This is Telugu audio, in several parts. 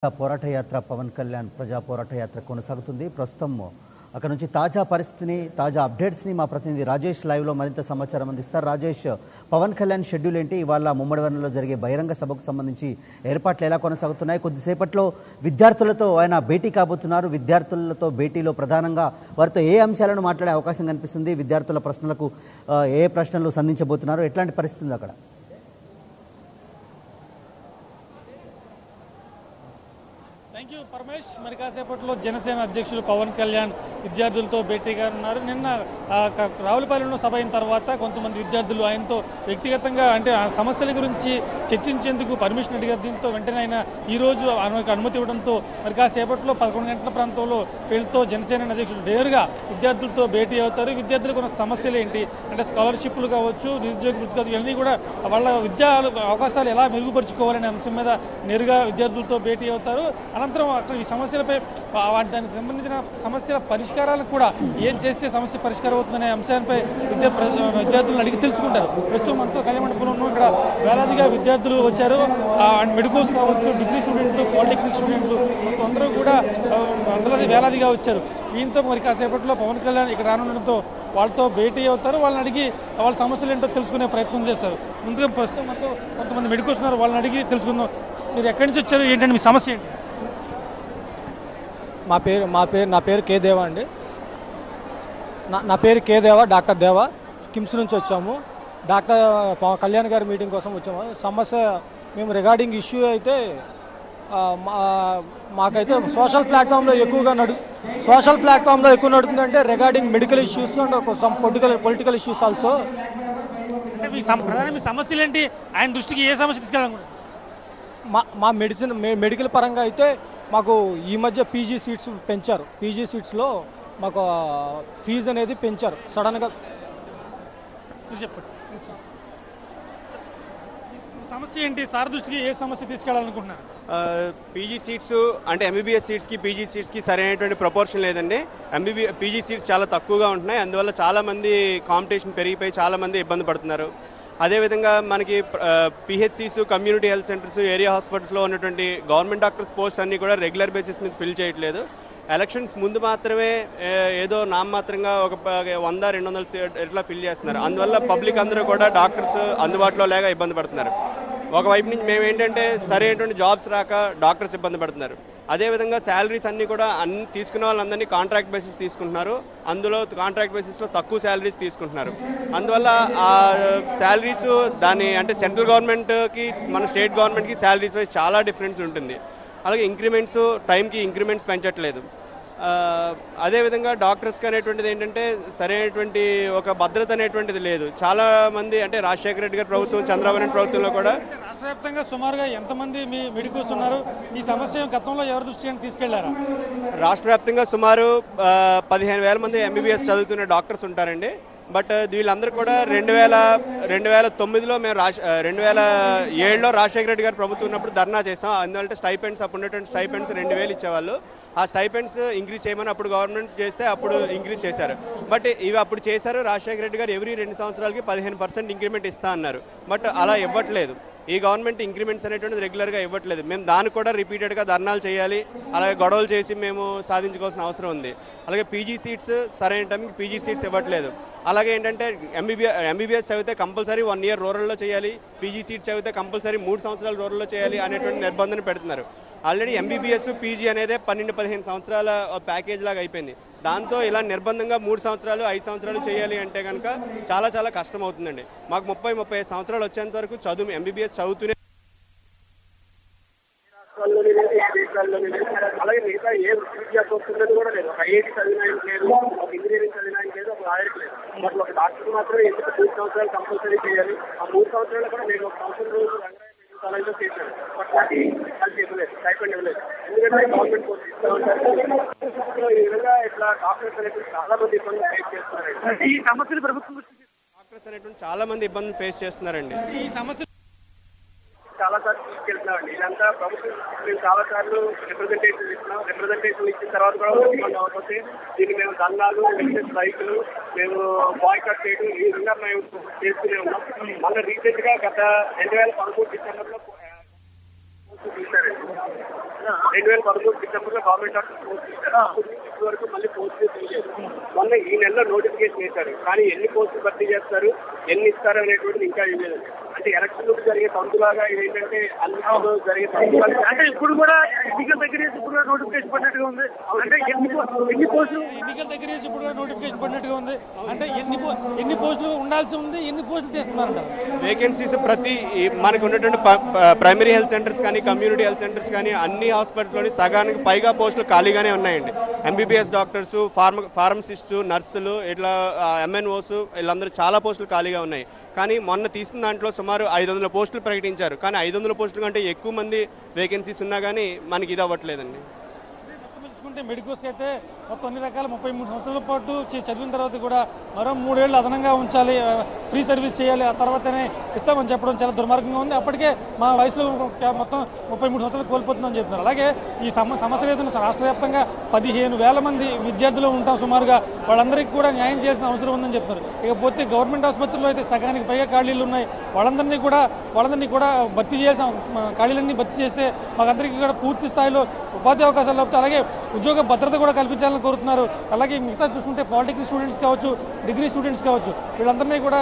పోరాట యాత్ర పవన్ కళ్యాణ్ ప్రజా పోరాట యాత్ర కొనసాగుతుంది. ప్రస్తుతం అక్కడ నుంచి తాజా పరిస్థితిని, తాజా అప్డేట్స్ని మా ప్రతినిధి రాజేష్ లైవ్లో మరింత సమాచారం అందిస్తారు. రాజేష్, పవన్ కళ్యాణ్ షెడ్యూల్ ఏంటి? ఇవాళ ముమ్మడివరంలో జరిగే బహిరంగ సభకు సంబంధించి ఏర్పాట్లు ఎలా కొనసాగుతున్నాయి? కొద్దిసేపట్లో విద్యార్థులతో ఆయన భేటీ కాబోతున్నారు. విద్యార్థులతో భేటీలో ప్రధానంగా వారితో ఏ అంశాలను మాట్లాడే అవకాశం కనిపిస్తుంది? విద్యార్థుల ప్రశ్నలకు ఏ ప్రశ్నలు సంధించబోతున్నారు? ఎట్లాంటి పరిస్థితి ఉంది అక్కడ? Thank you Paramesh. మరి కాసేపట్లో జనసేన అధ్యక్షులు పవన్ కళ్యాణ్ విద్యార్థులతో భేటీగా ఉన్నారు. నిన్న రావులపాలెంలో సభ అయిన తర్వాత కొంతమంది విద్యార్థులు ఆయనతో వ్యక్తిగతంగా అంటే ఆ సమస్యల గురించి చర్చించేందుకు పర్మిషన్ అడిగారు. దీంతో వెంటనే ఆయన ఈ రోజు అనుమతి ఇవ్వడంతో మరి కాసేపట్లో 11 గంటల ప్రాంతంలో వీళ్ళతో జనసేన అధ్యక్షులు నేరుగా విద్యార్థులతో భేటీ అవుతారు. విద్యార్థులకు ఉన్న సమస్యలు ఏంటి అంటే స్కాలర్షిప్లు కావచ్చు, నిరుద్యోగ వృత్తి ఇవన్నీ కూడా వాళ్ళ విద్యా అవకాశాలు ఎలా మెరుగుపరుచుకోవాలనే అంశం మీద నేరుగా విద్యార్థులతో భేటీ అవుతారు. అనంతరం అక్కడ ఈ సమస్యలపై దానికి సంబంధించిన సమస్యల పరిష్కారాలకు కూడా ఏం చేస్తే సమస్య పరిష్కారం అవుతుందనే అంశాలపై విద్యార్థులను అడిగి తెలుసుకుంటారు. ప్రస్తుతం మనతో కళ్యాణపురంలో ఇక్కడ వేలాదిగా విద్యార్థులు వచ్చారు. మెడికల్స్ కావచ్చు, డిగ్రీ స్టూడెంట్లు, పాలిటెక్నిక్ స్టూడెంట్లు అందరూ కూడా వందలాది వేలాదిగా వచ్చారు. దీంతో మరి కాసేపట్లో పవన్ కళ్యాణ్ ఇక్కడ రానుండడంతో వాళ్ళతో భేటీ అవుతారు. వాళ్ళని అడిగి వాళ్ళ సమస్యలు ఏంటో తెలుసుకునే ప్రయత్నం చేస్తారు. ముందుగా ప్రస్తుతం మనతో కొంతమంది మెడికల్స్ ఉన్నారు, వాళ్ళని అడిగి తెలుసుకుందాం. మీరు ఎక్కడి నుంచి వచ్చారు, ఏంటంటే మీ సమస్య ఏంటి? నా పేరు కే దేవా అండి. నా పేరు కే దేవా, డాక్టర్ దేవా. కిమ్స్ నుంచి వచ్చాము. డాక్టర్ కళ్యాణ్ గారి మీటింగ్ కోసం వచ్చాము. సమస్య మేము రిగార్డింగ్ ఇష్యూ అయితే మాకైతే సోషల్ ప్లాట్ఫామ్లో ఎక్కువ నడుతుందంటే regarding medical issues and political issues also. మీ సమస్యలు ఏంటి? ఆయన దృష్టికి ఏ సమస్య తీసుకెళ్ళాలనుకుంటున్నారు? మా మెడికల్ పరంగా అయితే మాకు ఈ మధ్య పీజీ సీట్స్ పెంచారు. పీజీ సీట్స్లో మాకు ఫీజు అనేది పెంచారు సడన్గా. చెప్పండి సమస్య ఏంటి? సార్ దృష్టికి ఏ సమస్య తీసుకెళ్లాలనుకుంటున్నారు? పీజీ సీట్స్ అంటే ఎంబీబీఎస్ సీట్స్కి పీజీ సీట్స్కి సరైనటువంటి ప్రపోర్షన్ లేదండి. పీజీ సీట్స్ చాలా తక్కువగా ఉంటున్నాయి. అందువల్ల చాలా మంది కాంపిటీషన్ పెరిగిపోయి చాలా మంది ఇబ్బంది పడుతున్నారు. అదేవిధంగా మనకి PHCs, community health centres, area హాస్పిటల్స్లో ఉన్నటువంటి గవర్నమెంట్ డాక్టర్స్ పోస్ట్ అన్ని కూడా రెగ్యులర్ బేసిస్ మీద ఫిల్ చేయట్లేదు. ఎలక్షన్స్ ముందు మాత్రమే ఏదో నామమాత్రంగా ఒక 100-200 ఇట్లా ఫిల్ చేస్తున్నారు. అందువల్ల పబ్లిక్ అందరూ కూడా డాక్టర్స్ అందుబాటులో లేక ఇబ్బంది పడుతున్నారు. ఒకవైపు నుంచి మేమేంటంటే సరైనటువంటి జాబ్స్ రాక డాక్టర్స్ ఇబ్బంది పడుతున్నారు. అదేవిధంగా శాలరీస్ అన్ని కూడా తీసుకున్న వాళ్ళందరినీ కాంట్రాక్ట్ బేసిస్ తీసుకుంటున్నారు. అందులో కాంట్రాక్ట్ బేసిస్ లో తక్కువ శాలరీస్ తీసుకుంటున్నారు. అందువల్ల ఆ శాలరీస్ దాని అంటే సెంట్రల్ గవర్నమెంట్ కి మన స్టేట్ గవర్నమెంట్ కి శాలరీస్ వైజ్ చాలా డిఫరెన్స్ ఉంటుంది. అలాగే ఇంక్రిమెంట్స్ టైంకి ఇంక్రిమెంట్స్ పెంచట్లేదు. అదేవిధంగా డాక్టర్స్కి అనేటువంటిది ఏంటంటే సరైనటువంటి ఒక భద్రత అనేటువంటిది లేదు. చాలా మంది అంటే రాజశేఖర రెడ్డి గారి ప్రభుత్వం, చంద్రబాబు నాయుడు ప్రభుత్వంలో కూడా రాష్ట్ర వ్యాప్తంగా సుమారుగా ఎంతమంది మీ మెడికల్స్ ఉన్నారు? ఈ సమస్య గతంలో ఎవరి దృష్టికి తీసుకెళ్లారా? రాష్ట్ర వ్యాప్తంగా సుమారు 15,000 మంది ఎంబీబీఎస్ చదువుతున్న డాక్టర్స్ ఉంటారండి. బట్ వీళ్ళందరూ కూడా 2009లో మేము 2007లో రాజశేఖర రెడ్డి గారి ప్రభుత్వం ఉన్నప్పుడు ధర్నా చేసాం. అందువల్ల స్టైపెండ్స్ అప్పుడు ఉన్నటువంటి స్టైపెండ్స్ 2,000 ఇచ్చేవాళ్ళు. ఆ స్టైపెండ్స్ ఇంక్రీజ్ చేయమని అప్పుడు గవర్నమెంట్ చేస్తే అప్పుడు ఇంక్రీజ్ చేశారు. బట్ ఇవి అప్పుడు చేశారు. రాజశేఖర రెడ్డి గారు ఎవ్రీ 2 సంవత్సరాలకి 15% ఇంక్రిమెంట్ ఇస్తా అన్నారు. బట్ అలా ఇవ్వట్లేదు. ఈ గవర్నమెంట్ ఇంక్రిమెంట్స్ అనేటువంటిది రెగ్యులర్ గా ఇవ్వట్లేదు. మేము దానికి కూడా రిపీటెడ్ గా ధర్నాలు చేయాలి, అలాగే గొడవలు చేసి మేము సాధించుకోవాల్సిన అవసరం ఉంది. అలాగే పీజీ సీట్స్ సరైన టైంకి పీజీ సీట్స్ ఇవ్వట్లేదు. అలాగే ఏంటంటే ఎంబీబీఎస్ చదివితే కంపల్సరీ 1 year రూరల్లో చేయాలి, పీజీ సీట్స్ చదివితే కంపల్సరీ 3 సంవత్సరాలు రూరల్లో చేయాలి అనేటువంటి నిర్బంధన పెడుతున్నారు. ఆల్రెడీ ఎంబీబీఎస్ పీజీ అనేది 12-15 సంవత్సరాల ప్యాకేజ్ లాగా అయిపోయింది. దాంతో ఇలా నిర్బంధంగా 3 సంవత్సరాలు 5 సంవత్సరాలు చేయాలి అంటే కనుక చాలా చాలా కష్టం అవుతుందండి. మాకు 30-35 సంవత్సరాలు వచ్చేంత వరకు చదువు ఎంబీబీఎస్ చదువుతూనే అలాగే మిగతా ఏ విద్యార్థి వస్తుందని కూడా లేదు. ఒక ఐఐటీ చదివినానికి లేదు, ఒక ఇంజనీరింగ్ చదివినానికి లేదు, ఒక లాయర్కి లేదు. బట్ ఒక డాక్టర్ మాత్రం ఎందుకు 3 సంవత్సరాలు కంపల్సరీ చేయాలి. ఆ 3 సంవత్సరాలు కూడా నేను 1 సంవత్సరం రోజు కాలేజ్లో చేశాను. బట్ నాకు ఇవ్వలేదు, స్టైపెండ్ ఇవ్వలేదు. ఎందుకంటే గవర్నమెంట్ పోస్ట్ ఇస్తూ ఉంటారు. ఈ విధంగా ఇట్లా డాక్టర్స్ అనేటువంటి చాలా మంది ఇబ్బందులు ఫేస్ చేస్తున్నారండి. ఈ సమస్యలు ప్రభుత్వం డాక్టర్స్ అనేటువంటి చాలా మంది ఇబ్బందులు ఫేస్ చేస్తున్నారండి. ఈ సమస్య చాలా సార్లు తీసుకెళ్తున్నామండి. ఇదంతా ప్రభుత్వం మేము చాలా సార్లు రిప్రజెంటేషన్ ఇస్తున్నాం. రిప్రజెంటేషన్ ఇచ్చిన తర్వాత కూడా ఇబ్బంది అవ్వకపోతే దీన్ని మేము దండాలు, స్ట్రైకులు, మేము బాయ్కాట్ చేయడం ఈ విధంగా మేము చేస్తూనే ఉన్నాం. మళ్ళీ రీసెంట్ గా గత 2011 డిసెంబర్లో తీశారండి. 2013 డిసెంబర్ లో గవర్నమెంట్ డాక్టర్ పోస్ట్ ఇచ్చారు. ఇప్పటి వరకు మళ్ళీ పోస్ట్ చేయలేదు. మొన్న ఈ నెలలో నోటిఫికేషన్ చేశారు, కానీ ఎన్ని పోస్టులు భర్తీ చేస్తారు, ఎన్ని ఇస్తారు అనేటువంటిది ఇంకా ఇవ్వలేదు. అంటే ఎలక్షన్ జరిగే తంతులాగా ఏంటంటే అన్ని జరిగే తంతులాగా అంటే ఇప్పుడు కూడా ఎన్నికల దగ్గర ఇప్పుడు నోటిఫికేషన్ పడినట్టుగా ఉంది. అంటే ఎన్ని పోస్టులు ఎన్నికల దగ్గర ఇప్పుడు నోటిఫికేషన్ పడినట్టుగా ఉంది. అంటే ఎన్ని పోస్టులు ఉండాల్సి ఉంది, ఎన్ని పోస్టులు చేస్తున్నారంట. వేకెన్సీస్ ప్రతి మనకు ఉన్నటువంటి ప్రైమరీ హెల్త్ సెంటర్స్ కానీ కమ్యూనిటీ హెల్త్ సెంటర్స్ కానీ అన్ని హాస్పిటల్స్లోని సగానికి పైగా పోస్టులు ఖాళీగానే ఉన్నాయండి. ఎంబీబీఎస్ డాక్టర్స్, ఫార్మసిస్ట్, నర్సులు, ఇట్లా ఎంఎన్ఓస్ వీళ్ళందరూ చాలా పోస్టులు ఖాళీగా ఉన్నాయి. కానీ మొన్న తీసిన దాంట్లో సుమారు 500 పోస్టులు ప్రకటించారు. కానీ 500 పోస్టుల కంటే ఎక్కువ మంది వేకెన్సీస్ ఉన్నా కానీ మనకి ఇది అవ్వట్లేదండి. చూసుకుంటే మెడికోస్ అయితే మొత్తం అన్ని రకాల 33 సంవత్సరాల పాటు చదివిన తర్వాత కూడా మరో 3 ఏళ్ళు అదనంగా ఉంచాలి, ఫ్రీ సర్వీస్ చేయాలి, ఆ తర్వాతనే ఇస్తామని చెప్పడం చాలా దుర్మార్గంగా ఉంది. అప్పటికే మా వయసులో మొత్తం 33 సంవత్సరాలు కోల్పోతుందని చెప్తున్నారు. అలాగే ఈ సమస్య ఏదైనా రాష్ట్ర వ్యాప్తంగా 15,000 మంది విద్యార్థులు ఉంటాం సుమారుగా, వాళ్ళందరికీ కూడా న్యాయం చేసిన అవసరం ఉందని చెప్తున్నారు. ఇకపోతే గవర్నమెంట్ ఆసుపత్రుల్లో అయితే సగానికి పైగా ఖాళీలు ఉన్నాయి. వాళ్ళందరినీ కూడా భర్తీ చేయాల్సిన ఖాళీలన్నీ భర్తీ చేస్తే మాకందరికీ కూడా పూర్తి స్థాయిలో ఉపాధి అవకాశాలు లభిస్తాయి. అలాగే ఉద్యోగ భద్రత కూడా కల్పించాలని కోరుతున్నారు. అలాగే మిగతా చూసుకుంటే పాలిటెక్నిక్ స్టూడెంట్స్ కావచ్చు, డిగ్రీ స్టూడెంట్స్ కావచ్చు, వీళ్ళందరినీ కూడా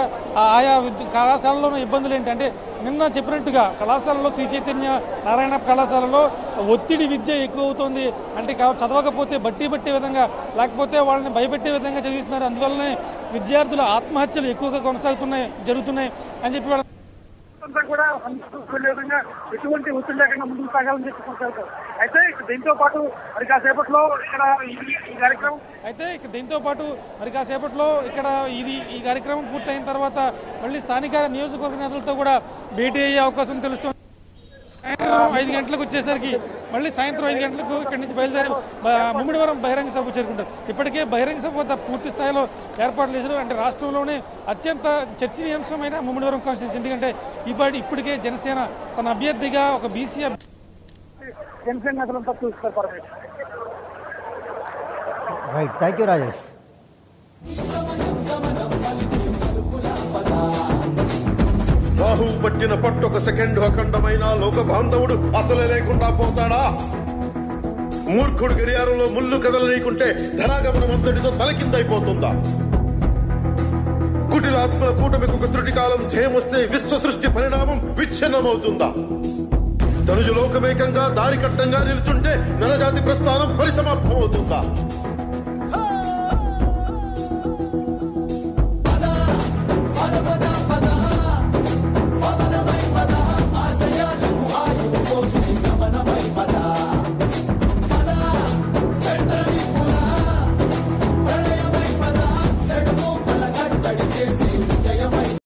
ఆయా కళాశాలలో ఉన్న ఇబ్బందులు ఏంటంటే నిన్న చెప్పినట్టుగా కళాశాలలో శ్రీ చైతన్య నారాయణ కళాశాలలో ఒత్తిడి విద్య ఎక్కువ అవుతోంది. అంటే చదవకపోతే బట్టే విధంగా, లేకపోతే వాళ్ళని భయపెట్టే విధంగా చదివిస్తున్నారు. అందువల్లనే విద్యార్థుల ఆత్మహత్యలు ఎక్కువగా జరుగుతున్నాయి అని చెప్పి కూడా విధంగా ఎటువంటి ఒత్తిడి లేకుండా ముందుకు సాగాలని చెప్పి కొనసాగుతారు. అయితే దీంతో పాటు మరి కాసేపట్లో ఇక్కడ ఈ కార్యక్రమం పూర్తయిన తర్వాత మళ్ళీ స్థానిక నియోజకవర్గ నేతలతో కూడా భేటీ అయ్యే అవకాశం తెలుస్తుంది. సాయంత్రం 5 గంటలకు వచ్చేసరికి మళ్ళీ సాయంత్రం 5 గంటలకు ఇక్కడి నుంచి బయలుదేరి ముమ్మిడివరం బహిరంగ సభకు చేరుకుంటారు. ఇప్పటికే బహిరంగ సభ వద్ద పూర్తి స్థాయిలో ఏర్పాట్లు చేశారు. అంటే రాష్ట్రంలోనే అత్యంత చర్చనీయాంశమైన ముమ్మిడివరం కాన్స్టిట్యూన్సీ. ఎందుకంటే ఇప్పటికే జనసేన తన అభ్యర్థిగా ఒక బీసీ జనసేన నేతలంతా చూస్తారు. Right, thank you Rajesh. Rahu పట్టిన పట్టొక సెకండ్ అఖండమైన లోక బాంధవుడు అసలే లేకుండా పోతాడా? మూర్ఖుడు గడియారంలో ముళ్ళు కదలనీకుంటే ధనాగమనం అంతటితో తలకిందైపోతుందా? కుటిలాత్మల కూటమికి ఒక త్రుటి కాలం జయమొస్తే విశ్వ సృష్టి పరిణామం విచ్ఛిన్నమవుతుందా? ధనుజు లోకమేకంగా దారి కట్టంగా నిలుచుంటే నలజాతి ప్రస్థానం పరిసమాప్తమవుతుందా? పద